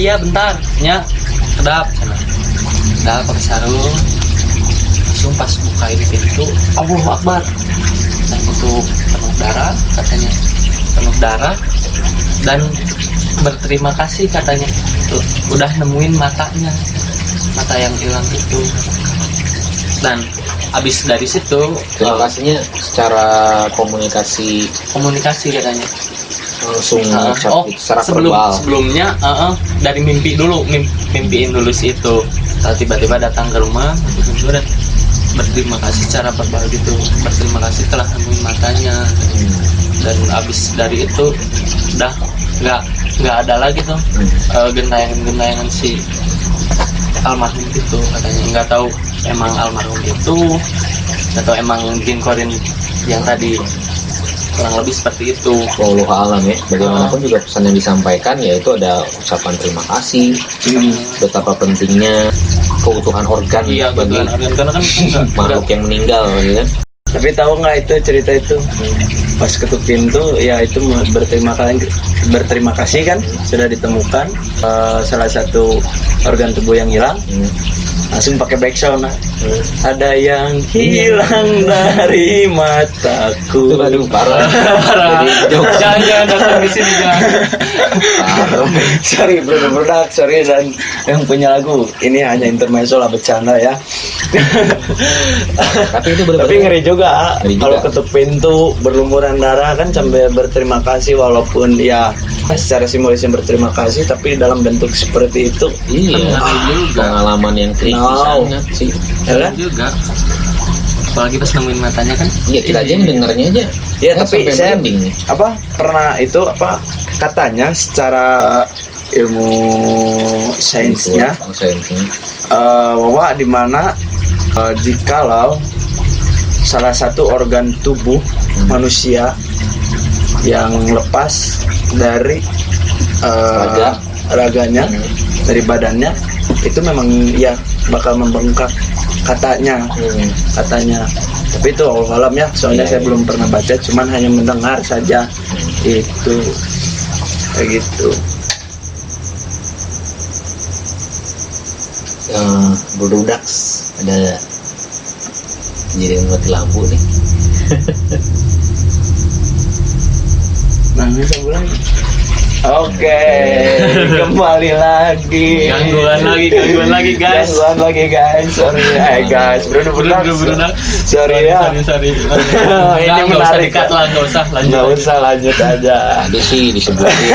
iya bentar nya kedap sana kedap pakai sarung langsung pas buka ini pintu Allahu Akbar dan itu penuh darah katanya penuh darah dan berterima kasih katanya tuh udah nemuin matanya mata yang hilang itu dan abis dari situ terima kasihnya secara komunikasi katanya langsung secara verbal. Sebelumnya dari mimpi dulu mimpiin dulu sih itu tiba-tiba datang ke rumah dan berterima kasih secara verbal gitu berterima kasih telah nemuin matanya dan abis dari itu udah nggak ada lagi tuh gentayangan si almarhum itu katanya nggak tahu emang almarhum itu atau emang jin korin yang tadi kurang lebih seperti itu. Wallahu alam ya. Bagaimanapun juga pesan yang disampaikan yaitu ada ucapan terima kasih. Betapa pentingnya keutuhan organ bagi karena kan makhluk yang meninggal gitu kan. Tapi tahu nggak itu cerita itu pas ketuk pintu ya itu berterima kasih kan sudah ditemukan salah satu organ tubuh yang hilang langsung pakai backsound ada yang hilang dari mataku. Aduh parah. Jangan datang di sini jangan. Sorry produk sorry dan yang punya lagu ini hanya intermezzo lah bercanda ya. Tapi ngeri juga kalau ketuk pintu berlumuran darah kan sampai berterima kasih walaupun ya secara simbolis berterima kasih tapi dalam bentuk seperti itu. Iya juga pengalaman yang kritis sangat sih ya kan? Juga apalagi pas nemuin matanya kan iya kita aja mendengarnya aja ya tapi saya pernah itu katanya secara ilmu sainsnya bahwa di mana jikalau salah satu organ tubuh manusia yang lepas dari raganya dari badannya itu memang ya bakal membengkak katanya tapi itu alam ya soalnya saya belum pernah baca cuman hanya mendengar saja itu kayak gitu. Berdudak ada jadi mati lampu nih. Nanti saya bilang Oke, kembali lagi. Gangguan lagi guys. Sorry guys. Bener. Sorry ya. Sorry. Ini menarik lah, nggak usah lanjut aja. Tadi sih disebutin.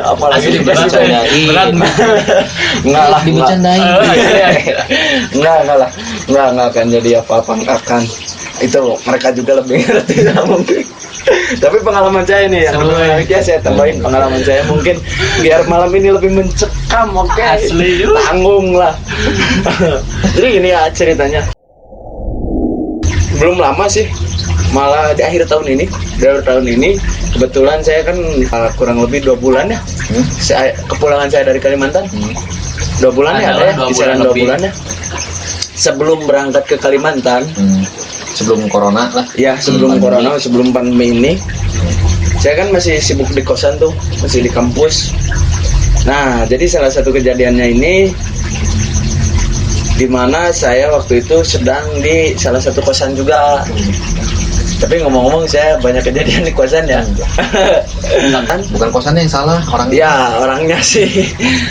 Apalagi dibercandain. Enggak lah dibercandain. Enggak akan jadi apa-apa akan. Itu mereka juga lebih ngerti mungkin. Tapi pengalaman saya nih yang menarik ya saya tambahin pengalaman saya mungkin biar malam ini lebih mencekam. Oke. Asli tanggung lah. Jadi gini ya ceritanya. Belum lama sih, malah di akhir tahun ini kebetulan saya kan kurang lebih 2 bulan ya. Kepulangan saya dari Kalimantan 2 bulan ya ada ya kisaran 2 bulan ya. Sebelum berangkat ke Kalimantan sebelum corona lah ya sebelum pandemi ini saya kan masih sibuk di kosan tuh masih di kampus. Nah jadi salah satu kejadiannya ini dimana saya waktu itu sedang di salah satu kosan juga tapi ngomong-ngomong saya banyak kejadian di kosan ya. bukan kosannya yang salah orangnya sih.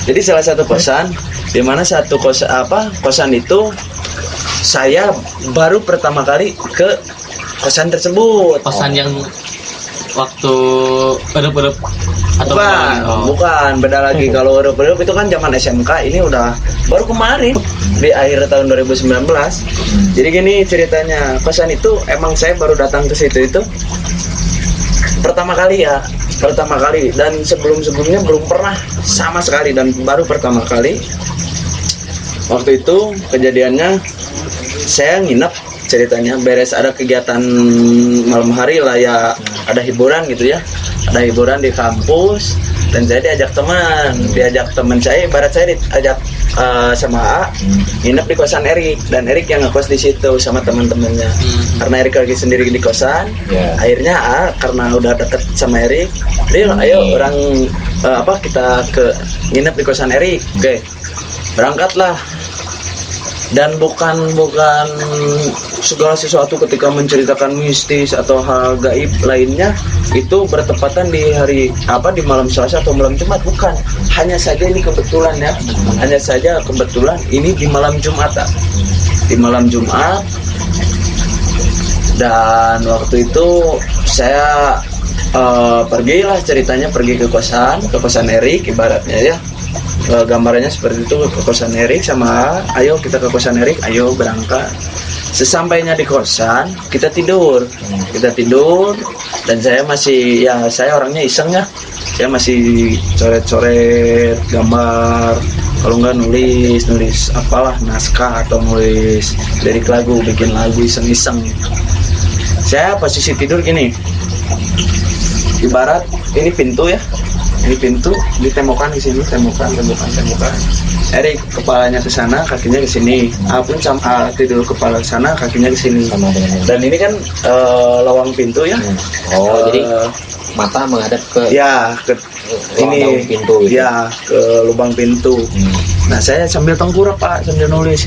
Jadi salah satu kosan dimana satu kosan itu saya baru pertama kali ke kosan tersebut. Kosan yang waktu erup atau bukan beda lagi. Kalau erup itu kan zaman SMK, ini udah baru kemarin di akhir tahun 2019. Jadi gini ceritanya, kosan itu emang saya baru datang ke situ itu pertama kali dan sebelumnya belum pernah sama sekali dan baru pertama kali. Waktu itu kejadiannya saya nginep ceritanya beres ada kegiatan malam hari lah ya ada hiburan gitu ya ada hiburan di kampus dan saya diajak teman saya ibarat saya diajak sama A nginep di kosan Erik, dan Erik yang ngekos di situ sama teman-temannya. Karena Erik lagi sendiri di kosan, akhirnya A karena udah deket sama Erik, ayo orang kita ke nginep di kosan Erik. Oke, berangkatlah. Dan bukan segala sesuatu ketika menceritakan mistis atau hal gaib lainnya itu bertepatan di hari di malam Selasa atau malam Jumat, bukan. Hanya saja ini kebetulan ya. Hanya saja kebetulan ini di malam Jumat. Di malam Jumat. Dan waktu itu saya pergilah ceritanya pergi ke kosan Erik ibaratnya ya. Gambarannya seperti itu, ke kosan Erik sama ayo kita ke kosan Erik, ayo berangkat. Sesampainya di kosan kita tidur dan saya orangnya iseng ya, saya masih coret-coret gambar, kalau nggak nulis apalah naskah atau nulis lirik lagu, bikin lagu iseng-iseng. Saya posisi tidur gini, ibarat ini pintu ya. Ini pintu ditemukan di sini, temukan. Erik kepalanya ke sana, kakinya ke sini. Pun sama tidur kepala ke sana, kakinya ke sini. Dan ini kan lawang pintu ya. Jadi mata menghadap ke ini pintu. Ya, ke lubang pintu. Nah, saya sambil tengkurap Pak, sambil nulis.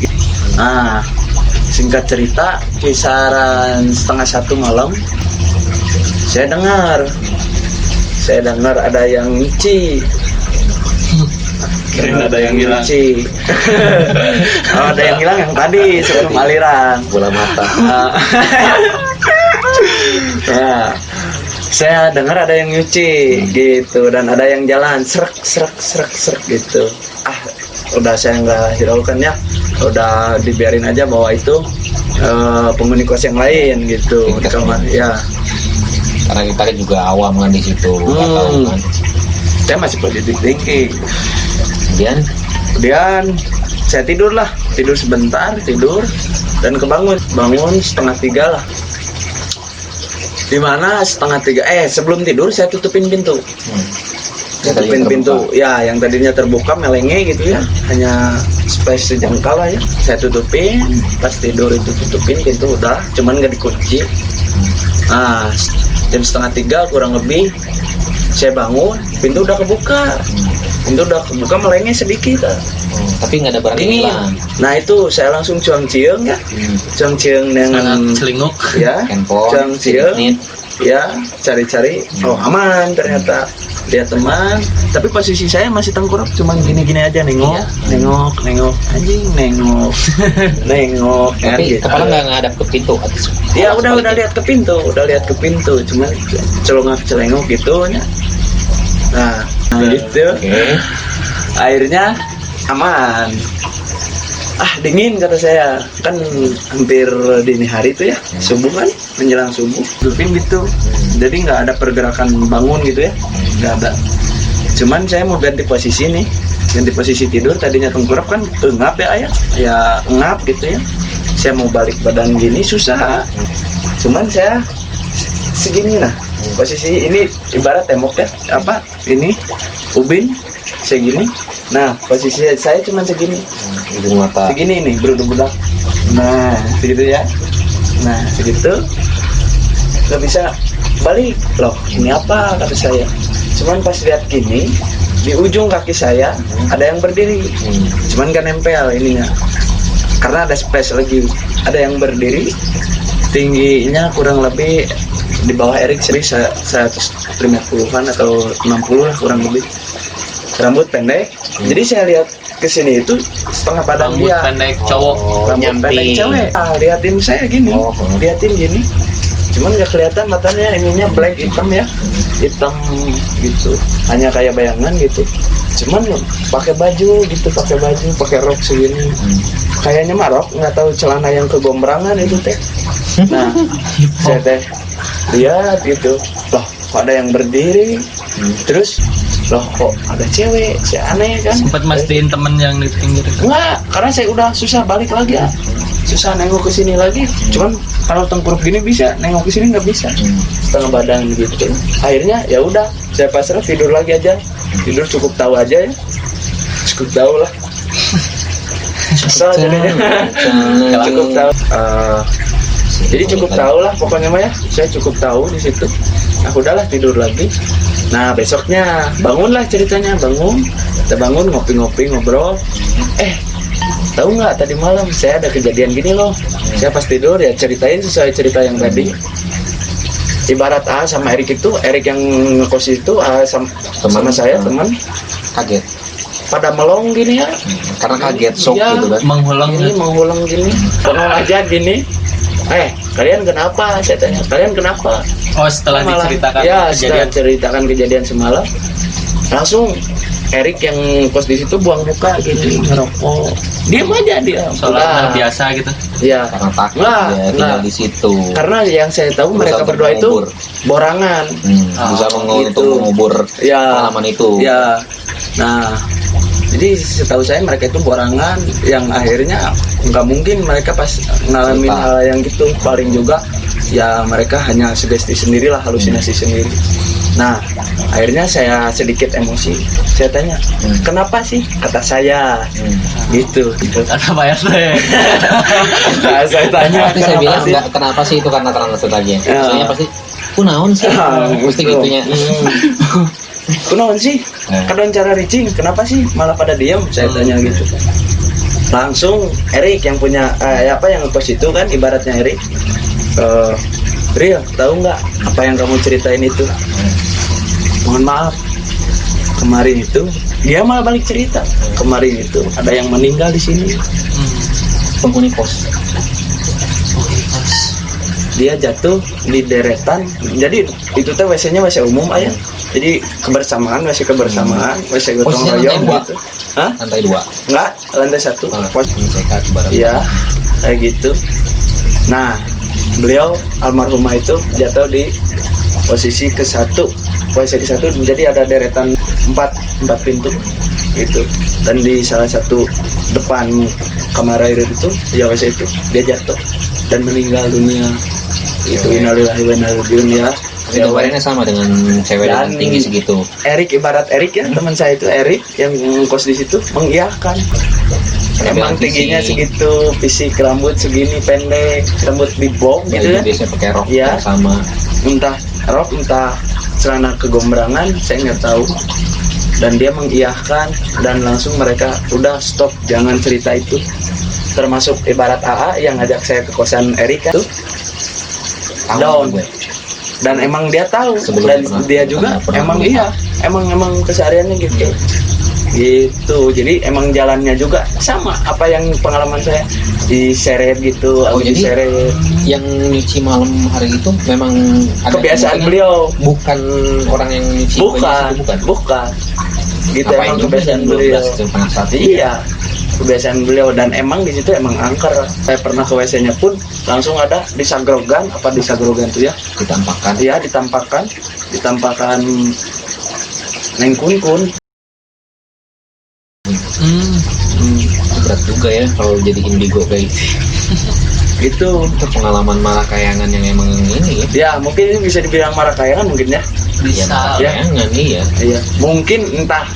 Nah, singkat cerita, kisaran 1:30 malam, saya dengar ada yang nyuci. Keren ada yang hilang. Ada yang hilang yang tadi sebelum aliran. Bola mata. Nah, saya dengar ada yang nyuci gitu, dan ada yang jalan serak gitu. Udah saya nggak hiraukan ya, udah dibiarin aja bahwa itu penghuni kos yang lain gitu di kamar ya. Karena kita juga awam kan di situ, tahu kan. Saya masih positive thinking. Kemudian saya tidur sebentar dan bangun 2:30 lah. Dimana 2:30 sebelum tidur saya tutupin pintu. Tutupin pintu ya, yang tadinya terbuka melenge gitu ya, hanya space sejengkal lah ya. Saya tutupin, pas tidur itu tutupin pintu udah, cuman nggak dikunci. Jam 2:30 kurang lebih saya bangun, pintu udah kebuka melenge sedikit. Tapi nggak ada barang yang hilang. Nah itu saya langsung cuang-cieng ya, cuang-cieng dengan celinguk ya, handphone, cuang-cieng ya, cari-cari, aman ternyata. Lihat teman, tapi posisi saya masih tengkurap, cuman gini-gini aja, nengok anjing, nengok kan, tapi gitu. kepala nggak ngadap ke pintu. Ya udah lihat ke pintu, cuman celengok gitu ya. Nah gitu. Akhirnya aman. Dingin kata saya, kan hampir dini hari itu ya, subuh kan, menjelang subuh, tutupin gitu. Jadi nggak ada pergerakan bangun gitu ya, nggak ada. Cuman saya mau ganti posisi tidur, tadinya tengkurap kan engap ya engap gitu ya. Saya mau balik badan gini susah. Cuman saya segini posisi ini ibarat tembok ya, ini ubin segini. Nah posisi saya cuma segini, segini nih berudak. Nah segitu ya. Nah segitu nggak bisa balik loh, ini apa kata saya. Cuman pas lihat gini, di ujung kaki saya ada yang berdiri, cuman gak nempel ininya karena ada space lagi. Ada yang berdiri, tingginya kurang lebih di bawah Erik, 150-an atau 60 lah kurang lebih. Rambut pendek. Jadi saya lihat kesini itu setengah badan rambut dia. Pendek cowok. Rambut pendek cewek. Liatin saya gini, liatin gini. Cuman nggak kelihatan matanya, ininya black, hitam ya, hitam gitu. Hanya kayak bayangan gitu. Cuman pakai baju, pakai rok segini. Kayaknya rok, nggak tahu celana yang kegombrangan itu teh. Nah, saya teh lihat gitu. Loh, kok ada yang berdiri? Terus loh kok ada cewek, saya aneh kan. Sempat mastiin temen yang di pinggir. Enggak, karena saya udah susah balik lagi ya, susah nengok ke sini lagi. Cuman kalau tengkurap gini bisa, nengok ke sini nggak bisa, setengah badan gitu. Akhirnya ya udah, saya pasrah tidur lagi aja, tidur cukup tahu aja ya, cukup tahu lah. Kesel jadinya. Cukup tahu. Jadi cukup tahu lah pokoknya mah ya. Saya cukup tahu di situ. Aku udahlah tidur lagi. Nah besoknya bangunlah ceritanya, kita bangun ngopi-ngopi ngobrol. Tahu nggak tadi malam saya ada kejadian gini loh. Saya pas tidur ya ceritain sesuai cerita yang tadi. Ibarat sama Erik itu, Erik yang ngekos itu sama saya teman Kaget. pada melong gini ya. Karena kaget, shock Iya. gitu kan. Menghulang Menghulang gini. Bengong aja gini. Kalian kenapa? Saya tanya. Kalian kenapa? Oh, setelah diceritakan ya, kejadian. setelah ceritakan kejadian semalam, langsung Erik yang kos di situ buang muka gini, ngerokok. Diam aja dia. Soalnya biasa gitu. Ya. Karena takut Nah, dia tinggal di situ. Karena yang saya tahu mereka Berusaha berdua itu mengubur. borangan. Bisa gitu. untuk mengubur Ya. pengalaman itu. Ya. Nah, jadi setahu saya mereka itu borangan yang akhirnya nggak mungkin mereka pas ngalamin Cerita. hal yang gitu. Paling juga ya mereka hanya sugesti sendirilah, halusinasi sendiri. Nah, akhirnya saya sedikit emosi. Saya tanya, kenapa sih? Kata saya, gitu. Kata Pak RT. Nah, saya tanya, Pasti saya bilang kenapa sih? enggak, kenapa sih itu karena transit lagi. Ya. Maksudnya pasti kunaon sih? Mesti Betul. gitunya. Kunaon sih? Kadang cara ricing, kenapa sih malah pada diam? Saya tanya gitu. Langsung Erik yang punya yang ngekos itu kan ibaratnya Erik. Rio, tahu nggak apa yang kamu ceritain itu? Mohon maaf. Kemarin itu dia malah balik cerita. Kemarin itu ada yang meninggal di sini. Penghuni kos. Dia jatuh di deretan. Jadi itu teh WC-nya WC umum ayah. Jadi kebersamaan, WC kebersamaan, WC gotong Posisinya royong lantai gitu. Hah? Lantai 2. Enggak, lantai 1. Pengecekan barang. Iya, kayak gitu. Nah, beliau almarhumah itu jatuh di posisi ke-1, WC ke-1, jadi ada deretan 4 pintu gitu. Dan di salah satu depan kamar air itu, ya WC itu, dia jatuh dan meninggal dunia. Itu innalillahi wa inna ilaihi raji'un ya. Tapi gambarnya sama dengan cewek dengan Dan tinggi segitu. Erik, ibarat Erik ya, teman saya itu Erik yang kos di situ mengiyakan. Emang Bilang tingginya fisik. segitu, fisik rambut segini pendek, rambut dibong gitu Baju kan. biasanya pakai rok Iya. yang sama. Entah rok, entah celana kegombrangan, saya nggak tahu. Dan dia mengiyakan dan langsung mereka udah stop, jangan cerita itu. Termasuk ibarat AA yang ngajak saya ke kosan Erik itu Tahu down. gue. Dan emang dia tahu. Sebelum Dan pernah- dia juga pernah emang melihat. emang kesehariannya gitu. Gitu. Jadi emang jalannya juga sama apa yang pengalaman saya diseret gitu, Oh, lagi jadi diseret. Yang nyuci malam hari itu memang ada Kebiasaan kemungkinan beliau. bukan orang yang nyuci baju Bukan, itu, bukan. Gitu Ngapain emang juga kebiasaan jam beliau. 12 jam setengah 1? Iya, kebiasaan beliau dan emang di situ emang angker. Saya pernah ke WC-nya pun langsung ada disagrogan, apa disagrogan tuh ya? Ditampakkan. Iya, ditampakkan Neng Kun. Itu berat juga ya kalau jadi indigo kayak gitu. Gitu. Itu pengalaman marakayangan yang emang ini ya. Ya, mungkin ini bisa dibilang marakayangan mungkin ya. Ya, marakayangan iya. Iya, mungkin entah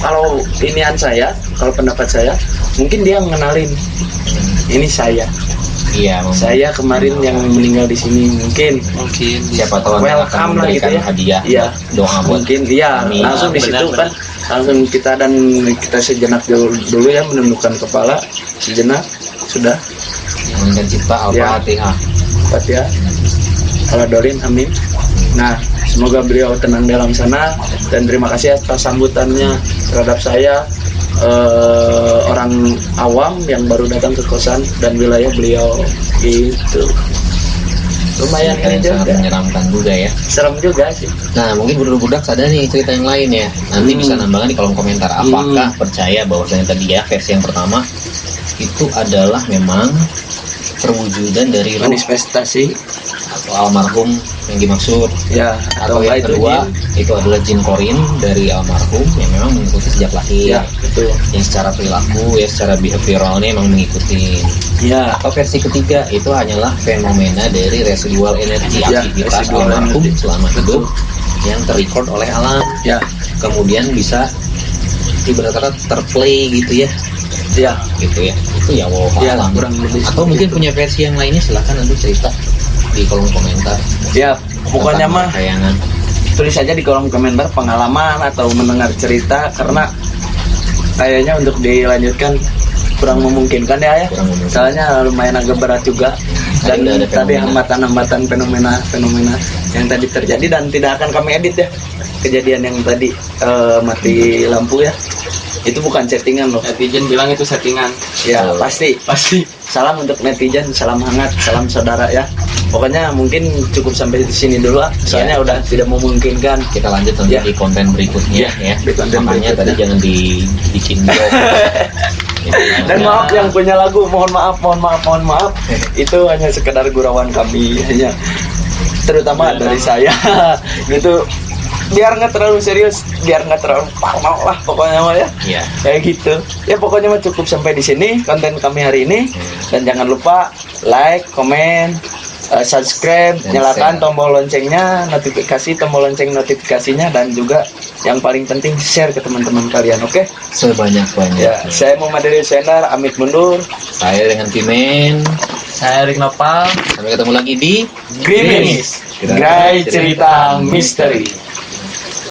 kalau inian saya, kalau pendapat saya, mungkin dia mengenalin ini saya. Iya, Saya kemarin yang meninggal di sini mungkin. siapa tahu akan Welcome lah gitu memberikan ya. hadiah Iya. doa buat Mungkin iya, kami. langsung di situ Benar, kan langsung kita sejenak dulu ya menundukkan kepala sejenak sudah mengingat cipta Al-Fatihah. Fatihah. Aladolin, amin. Nah, semoga beliau tenang dalam sana dan terima kasih atas sambutannya terhadap saya orang awam yang baru datang ke kosan dan wilayah beliau gitu. Lumayan Cerita ini yang sangat juga. menyeramkan juga ya. Serem juga sih. Nah, mungkin budak-budak ada nih cerita yang lain ya. Nanti bisa nambahkan di kolom komentar. Apakah percaya bahwasanya tadi ya versi yang pertama itu adalah memang perwujudan dari ruh Manifestasi atau almarhum yang dimaksud, ya atau yang itu kedua itu adalah jin korin dari almarhum yang memang mengikuti sejak lahir, ya betul yang secara perilaku ya secara behavioralnya emang mengikuti. ya Atau versi ketiga itu hanyalah fenomena dari residual energi Ya, aktivitas residual almarhum energy. selama hidup yang terrecord oleh alam, ya kemudian bisa ibarat kata terplay gitu ya Iya. gitu ya. Itu ya wallahu Iya, alam. kurang lebih Atau mungkin punya versi yang lainnya, silahkan nanti cerita di kolom komentar. Ya, pokoknya Tentang mah tayangan. tulis aja di kolom komentar pengalaman atau mendengar cerita, karena kayaknya untuk dilanjutkan kurang memungkinkan ya. Kurang memungkinkan. Soalnya lumayan agak berat juga, dan Udah ada tadi fenomena. hambatan-hambatan fenomena yang tadi terjadi, dan tidak akan kami edit ya. Kejadian yang tadi mati lampu ya, itu bukan settingan loh. Netizen bilang itu settingan. Ya Oh. pasti. Salam untuk netizen, salam hangat, salam saudara ya. Pokoknya mungkin cukup sampai di sini dulu ah. Soalnya Ya. udah tidak memungkinkan. Kita lanjut nanti Ya. di konten berikutnya ya. di konten Makanya berikutnya. tadi jangan dibikin joke. Dan maaf yang punya lagu, mohon maaf. Itu hanya sekedar gurauan kami hanya, terutama dari saya gitu. Biar nggak terlalu serius, biar nggak terlalu parno lah pokoknya mah ya. Iya. Kayak gitu. Ya pokoknya mah cukup sampai di sini konten kami hari ini. Dan jangan lupa like, komen, subscribe, Dan nyalakan share. tombol loncengnya, tombol lonceng notifikasinya, dan juga yang paling penting share ke teman-teman kalian, oke? Sebanyak-banyak. Ya, saya Muhammad Desainer, amit mundur. Saya dengan Pimen. Saya Erik Nopal. Sampai ketemu lagi di Grimis, Gerai Cerita Misteri.